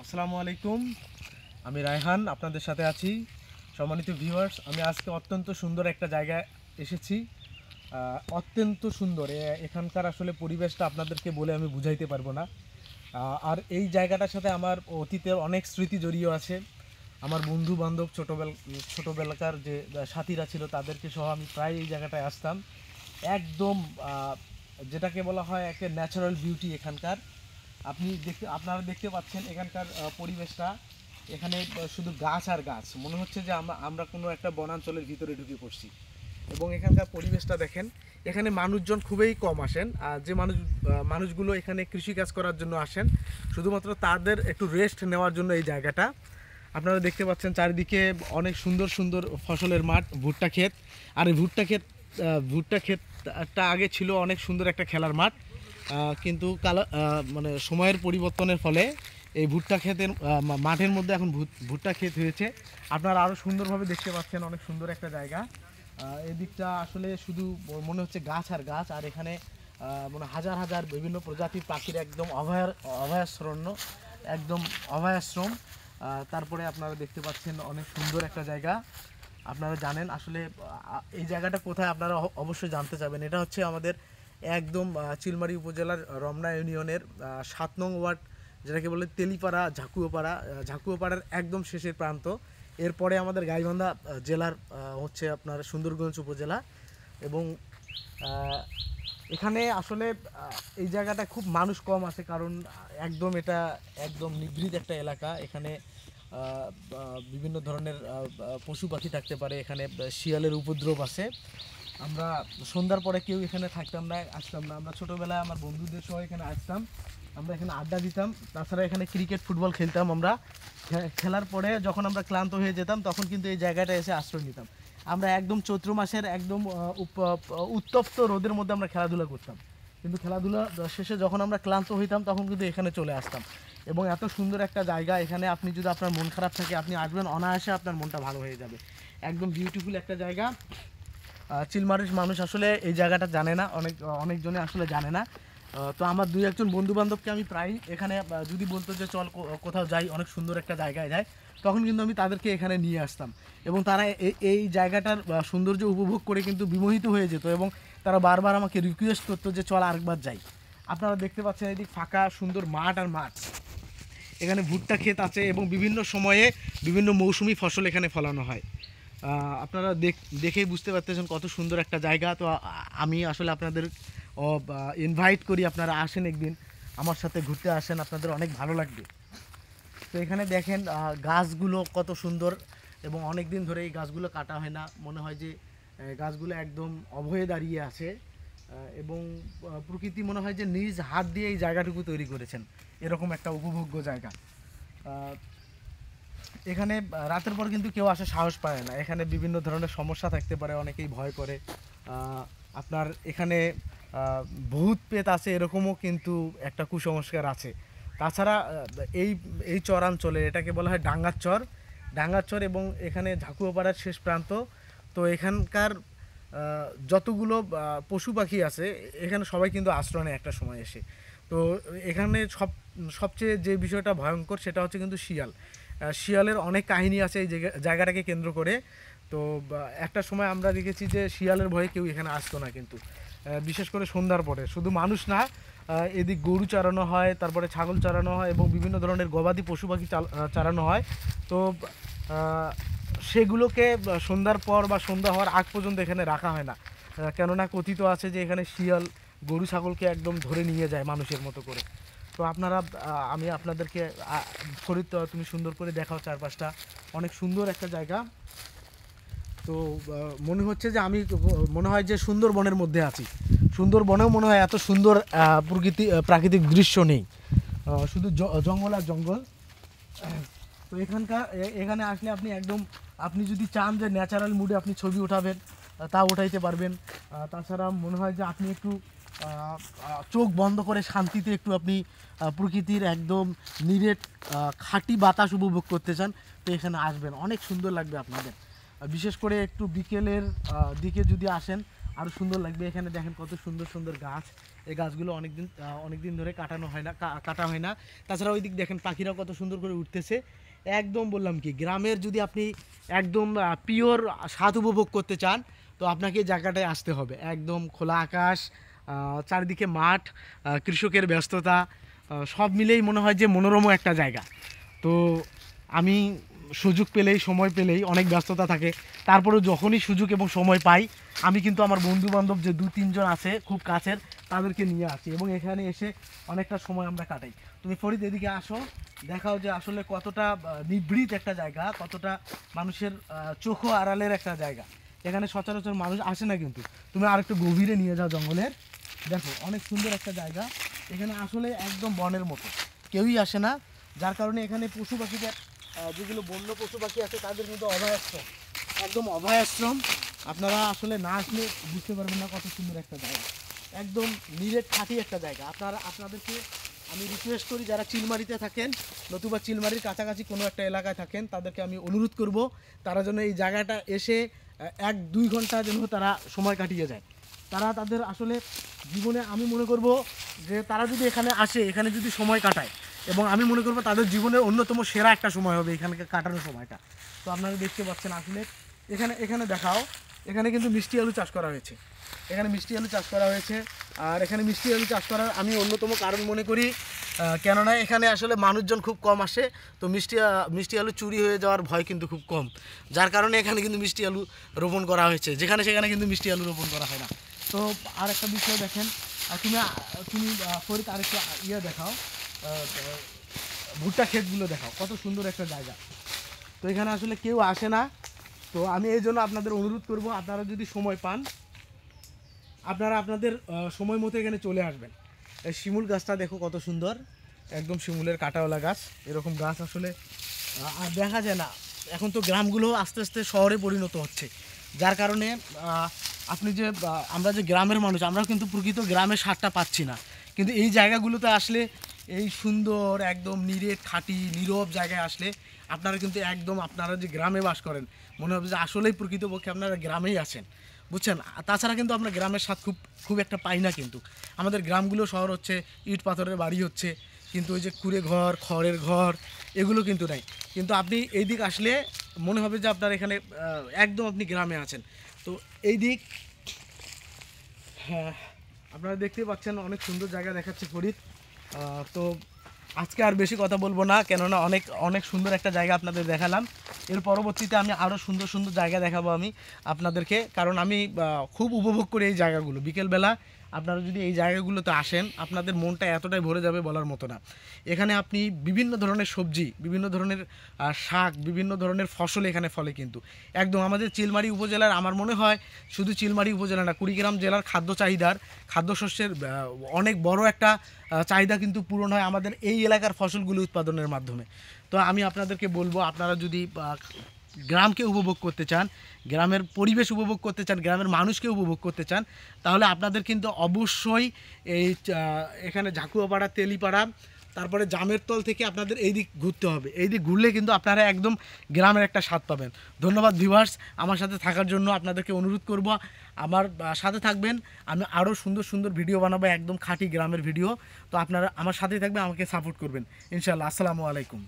আসসালামু আলাইকুম, আমি রায়হান আপনাদের সাথে আছি। সম্মানিত ভিউয়ার্স, আমি আজকে অত্যন্ত সুন্দর একটা জায়গায় এসেছি। অত্যন্ত সুন্দর এখানকার আসলে পরিবেশটা আপনাদেরকে বলে আমি বুঝাইতে পারবো না। আর এই জায়গাটার সাথে আমার অতীতের অনেক স্মৃতি জড়িয়ে আছে। আমার বন্ধু বান্ধব ছোটোবেলাকার যে সাথীরা ছিল তাদেরকে সহ আমি প্রায় এই জায়গাটায় আসতাম। একদম যেটাকে বলা হয় একটা ন্যাচারাল বিউটি এখানকার। আপনারা দেখতে পাচ্ছেন এখানকার পরিবেশটা। এখানে শুধু গাছ আর গাছ, মনে হচ্ছে যে আমরা কোনো একটা বনাঞ্চলের ভিতরে ঢুকে পড়ছি। এবং এখানকার পরিবেশটা দেখেন, এখানে মানুষজন খুবই কম আসেন। আর যে মানুষগুলো এখানে কৃষিকাজ করার জন্য আসেন, শুধুমাত্র তাদের একটু রেস্ট নেওয়ার জন্য এই জায়গাটা। আপনারা দেখতে পাচ্ছেন চারিদিকে অনেক সুন্দর সুন্দর ফসলের মাঠ, ভুট্টা ক্ষেত। আর এই ভুট্টা ক্ষেতটা আগে ছিল অনেক সুন্দর একটা খেলার মাঠ। কিন্তু মানে সময়ের পরিবর্তনের ফলে এই ভুট্টা ক্ষেতের মাঠের মধ্যে এখন ভুট্টা ক্ষেত হয়েছে। আপনারা আরও সুন্দরভাবে দেখতে পাচ্ছেন, অনেক সুন্দর একটা জায়গা। এদিকটা আসলে শুধু মনে হচ্ছে গাছ আর গাছ। আর এখানে মানে হাজার হাজার বিভিন্ন প্রজাতির পাখির একদম অভয়াশ্রণ্য, একদম অভয়াশ্রম। তারপরে আপনারা দেখতে পাচ্ছেন অনেক সুন্দর একটা জায়গা। আপনারা জানেন আসলে এই জায়গাটা কোথায়, আপনারা অবশ্যই জানতে চাবেন। এটা হচ্ছে আমাদের একদম চিলমারী উপজেলার রমনা ইউনিয়নের ৭ নং ওয়ার্ড, যেটাকে বলে তেলিপাড়া ঝাকুয়াপাড়ার একদম শেষের প্রান্ত। এরপরে আমাদের গাইবান্ধা জেলার হচ্ছে আপনার সুন্দরগঞ্জ উপজেলা। এবং এখানে আসলে এই জায়গাটা খুব মানুষ কম আছে, কারণ এটা একদম নিভৃত একটা এলাকা। এখানে বিভিন্ন ধরনের পশু পাখি থাকতে পারে। এখানে শিয়ালের উপদ্রব আছে। আমরা সন্ধ্যার পরে কেউ এখানে আসতাম না। আমরা ছোটোবেলায় আমার বন্ধুদের সহ এখানে আসতাম, আমরা এখানে আড্ডা দিতাম। তাছাড়া এখানে ক্রিকেট ফুটবল খেলতাম। আমরা খেলার পরে যখন আমরা ক্লান্ত হয়ে যেতাম, তখন কিন্তু এই জায়গাটা এসে আশ্রয় নিতাম। আমরা একদম চৈত্র মাসের একদম উত্তপ্ত রোদের মধ্যে আমরা খেলাধুলা করতাম। কিন্তু খেলাধুলা শেষে যখন আমরা ক্লান্ত হইতাম, তখন কিন্তু এখানে চলে আসতাম। এবং এত সুন্দর একটা জায়গা, এখানে আপনি যদি আপনার মন খারাপ থাকে, আপনি আসবেন, অনায়াসে আপনার মনটা ভালো হয়ে যাবে। একদম বিউটিফুল একটা জায়গা। চিলমারির মানুষ আসলে এই জায়গাটা জানে না, অনেকজনে আসলে জানে না। তো আমার 2-1 বন্ধু বান্ধবকে আমি প্রায় এখানে যদি বলতো যে চল কোথাও যাই, অনেক সুন্দর একটা জায়গায় যাই, তখন কিন্তু আমি তাদেরকে এখানে নিয়ে আসতাম। এবং তারা এই জায়গাটার সৌন্দর্য উপভোগ করে কিন্তু বিমোহিত হয়ে যেত। এবং তারা বারবার আমাকে রিকোয়েস্ট করতো যে চল আরেকবার যাই। আপনারা দেখতে পাচ্ছেন এদিক ফাঁকা সুন্দর মাঠ আর মাঠ। এখানে ভুট্টা ক্ষেত আছে এবং বিভিন্ন সময়ে বিভিন্ন মৌসুমি ফসল এখানে ফলানো হয়। আপনারা দেখেই বুঝতে পারতেছেন কত সুন্দর একটা জায়গা। তো আমি আসলে আপনাদের ইনভাইট করি, আপনারা আসেন একদিন আমার সাথে ঘুরতে আসেন, আপনাদের অনেক ভালো লাগবে। তো এখানে দেখেন গাছগুলো কত সুন্দর, এবং অনেক দিন ধরে এই গাছগুলো কাটা হয় না। মনে হয় যে গাছগুলো একদম অভয়ে দাঁড়িয়ে আছে। এবং প্রকৃতি মনে হয় যে নিজ হাত দিয়ে এই জায়গাটুকু তৈরি করেছেন, এরকম একটা উপভোগ্য জায়গা। এখানে রাতের পর কিন্তু কেউ আসে সাহস পায় না। এখানে বিভিন্ন ধরনের সমস্যা থাকতে পারে, অনেকেই ভয় করে। আপনার এখানে ভূত পেত আছে, এরকমও কিন্তু একটা কুসংস্কার আছে। তাছাড়া এই এই চরাঞ্চলে এটাকে বলা হয় ডাঙ্গার চর। এবং এখানে ঝাকুয়াপাড়ার শেষ প্রান্ত। তো এখানকার যতগুলো পশু পাখি আছে, এখানে সবাই কিন্তু আশ্রয় নেয় একটা সময় এসে। তো এখানে সবচেয়ে যে বিষয়টা ভয়ঙ্কর, সেটা হচ্ছে কিন্তু শিয়ালের অনেক কাহিনী আছে এই জায়গাটাকে কেন্দ্র করে। তো একটা সময় আমরা দেখেছি যে শিয়ালের ভয়ে কেউ এখানে আসতো না। কিন্তু বিশেষ করে সন্ধ্যার পরে শুধু মানুষ না, এদিক গরু চড়ানো হয়, তারপরে ছাগল চড়ানো হয়, এবং বিভিন্ন ধরনের গবাদি পশু পাখি চড়ানো হয়। তো সেগুলোকে সন্ধ্যার পর বা সন্ধ্যা হওয়ার আগ পর্যন্ত এখানে রাখা হয় না। কেননা কথিত আছে যে এখানে শিয়াল গরু ছাগলকে একদম ধরে নিয়ে যায় মানুষের মতো করে। তো আমি আপনাদেরকে ফরিদ, তুমি সুন্দর করে দেখাও চারপাশটা, অনেক সুন্দর একটা জায়গা। তো মনে হয় যে সুন্দরবনের মধ্যে আছি। সুন্দরবনেও মনে হয় এত সুন্দর প্রাকৃতিক দৃশ্য নেই, শুধু জঙ্গল আর জঙ্গল। তো এখানে আসলে আপনি যদি চান যে ন্যাচারাল মুডে আপনি ছবি ওঠাবেন, তা ওঠাইতে পারবেন। তাছাড়া মনে হয় যে আপনি একটু চোখ বন্ধ করে শান্তিতে একটু আপনি প্রকৃতির একদম নিরেট খাঁটি বাতাস উপভোগ করতে চান, তো এখানে আসবেন, অনেক সুন্দর লাগবে আপনাদের। বিশেষ করে একটু বিকেলের দিকে যদি আসেন, আরও সুন্দর লাগবে। এখানে দেখেন কত সুন্দর সুন্দর গাছ। এই গাছগুলো অনেক দিন ধরে কাটা হয় না। তাছাড়া ওই দিক দেখেন পাখিরাও কত সুন্দর করে উঠতেছে। একদম বললাম কি, গ্রামের যদি আপনি একদম পিওর স্বাদ উপভোগ করতে চান, তো আপনাকে এই জায়গাটায় আসতে হবে। একদম খোলা আকাশ, চারিদিকে মাঠ, কৃষকের ব্যস্ততা, সব মিলেই মনে হয় যে মনোরম একটা জায়গা। তো আমি সুযোগ পেলেই, সময় পেলেই, অনেক ব্যস্ততা থাকে, তারপরেও যখনই সুযোগ এবং সময় পাই, আমি কিন্তু আমার বন্ধুবান্ধব যে 2-3 জন আছে খুব কাছের, তাদেরকে নিয়ে আসি এবং এখানে এসে অনেকটা সময় আমরা কাটাই। তুমি ফরিদ এদিকে আসো, দেখাও যে আসলে কতটা নিভৃত একটা জায়গা, কতটা মানুষের চোখও আড়ালের একটা জায়গা। এখানে সচরাচর মানুষ আসে না, কিন্তু তুমি আর একটু গভীরে নিয়ে যাও জঙ্গলের, দেখো অনেক সুন্দর একটা জায়গা। এখানে আসলে একদম বনের মতো, কেউই আসে না, যার কারণে এখানে পশু পাখিদের, যেগুলো বন্য পশু পাখি আছে তাদের কিন্তু অভয়াশ্রম, একদম অভয়াশ্রম। আপনারা আসলে না আসলে বুঝতে পারবেন না কত সুন্দর একটা জায়গা, একদম নিরেট খাঁটি একটা জায়গা। আপনাদেরকে আমি রিকোয়েস্ট করি, যারা চিলমারিতে থাকেন নতুবা চিলমারির কাছাকাছি কোনো একটা এলাকায় থাকেন, তাদেরকে আমি অনুরোধ করব তারা যেন এই জায়গাটা এসে 1-2 ঘন্টা যেন তারা সময় কাটিয়ে যায়। তারা তাদের আসলে জীবনে, আমি মনে করব যে তারা যদি এখানে আসে, এখানে যদি সময় কাটায়, এবং আমি মনে করব তাদের জীবনের অন্যতম সেরা একটা সময় হবে এখানকার কাটানোর সময়টা। তো আপনারা দেখতে পাচ্ছেন আসলে এখানে দেখাও, এখানে কিন্তু মিষ্টি আলু চাষ করা হয়েছে। এখানে মিষ্টি আলু চাষ করা হয়েছে। আর এখানে মিষ্টি আলু চাষ করার আমি অন্যতম কারণ মনে করি, কেননা এখানে আসলে মানুষজন খুব কম আসে, তো মিষ্টি আলু চুরি হয়ে যাওয়ার ভয় কিন্তু খুব কম, যার কারণে এখানে কিন্তু মিষ্টি আলু রোপণ করা হয়েছে, যেখানে সেখানে কিন্তু মিষ্টি আলু রোপণ করা হয় না। তো আর একটা বিষয় দেখেন, তুমি ফরিদ আরেকটা দেখাও, ভুট্টা ক্ষেতগুলো দেখাও, কত সুন্দর একটা জায়গা। তো এখানে আসলে কেউ আসে না, তো আমি এই জন্য আপনাদের অনুরোধ করব, আপনারা যদি সময় পান, আপনারা আপনাদের সময় মতো এখানে চলে আসবেন। এই শিমুল গাছটা দেখো কত সুন্দর, একদম শিমুলের কাঁটাওয়ালা গাছ। এরকম গাছ আসলে আর দেখা যায় না। এখন তো গ্রামগুলো আস্তে আস্তে শহরে পরিণত হচ্ছে, যার কারণে আমরা যে গ্রামের মানুষ, আমরা কিন্তু প্রকৃত গ্রামের স্বাদটা পাচ্ছি না। কিন্তু এই জায়গাগুলোতে আসলে, এই সুন্দর একদম নিরেট খাঁটি নীরব জায়গায় আসলে আপনারা কিন্তু একদম, আপনারা যে গ্রামে বাস করেন, মনে হবে যে আসলেই প্রকৃতপক্ষে আপনারা গ্রামেই আছেন, বুঝছেন। তাছাড়া কিন্তু আমরা গ্রামের স্বাদ খুব একটা পাই না। কিন্তু আমাদের গ্রামগুলো শহর হচ্ছে, ইট পাথরের বাড়ি হচ্ছে, কিন্তু ওই যে কুড়ে ঘর, খড়ের ঘর, এগুলো কিন্তু নাই। কিন্তু আপনি এই দিক আসলে মনে হবে যে আপনার এখানে একদম আপনি গ্রামে আছেন। তো এই দিক, হ্যাঁ, আপনারা দেখতেই পাচ্ছেন অনেক সুন্দর জায়গা দেখাচ্ছে ফরিদ। তো আজকে আর বেশি কথা বলবো না, কেননা অনেক অনেক সুন্দর একটা জায়গা আপনাদের দেখালাম। এর পরবর্তীতে আমি আরও সুন্দর সুন্দর জায়গা দেখাবো আমি আপনাদেরকে, কারণ আমি খুব উপভোগ করি এই জায়গাগুলো। বিকেলবেলা আপনারা যদি এই জায়গাগুলোতে আসেন, আপনাদের মনটা এতটাই ভরে যাবে বলার মতো না। এখানে আপনি বিভিন্ন ধরনের সবজি, বিভিন্ন ধরনের শাক, বিভিন্ন ধরনের ফসল এখানে ফলে কিন্তু একদম আমাদের চিলমারি উপজেলার, আমার মনে হয় শুধু চিলমারি উপজেলা না, কুড়িগ্রাম জেলার খাদ্যশস্যের অনেক বড় একটা চাহিদা কিন্তু পূরণ হয় আমাদের এই এলাকার ফসলগুলো উৎপাদনের মাধ্যমে। তো আমি আপনাদেরকে বলবো, আপনারা যদি গ্রামকে উপভোগ করতে চান, গ্রামের পরিবেশ উপভোগ করতে চান, গ্রামের মানুষকে উপভোগ করতে চান, তাহলে আপনাদের কিন্তু অবশ্যই এখানে ঝাকুয়াপাড়া, তেলিপাড়া, তারপরে জামের তল থেকে আপনাদের এই দিক ঘুরতে হবে। এই দিক ঘুরলে কিন্তু আপনারা একদম গ্রামের একটা স্বাদ পাবেন। ধন্যবাদ ভিউয়ার্স, আমার সাথে থাকার জন্য। আপনাদেরকে অনুরোধ করব আমার সাথে থাকবেন, আমি আরও সুন্দর সুন্দর ভিডিও বানাবো, একদম খাঁটি গ্রামের ভিডিও। তো আপনারা আমার সাথেই থাকবেন, আমাকে সাপোর্ট করবেন ইনশাআল্লাহ। আসসালামু আলাইকুম।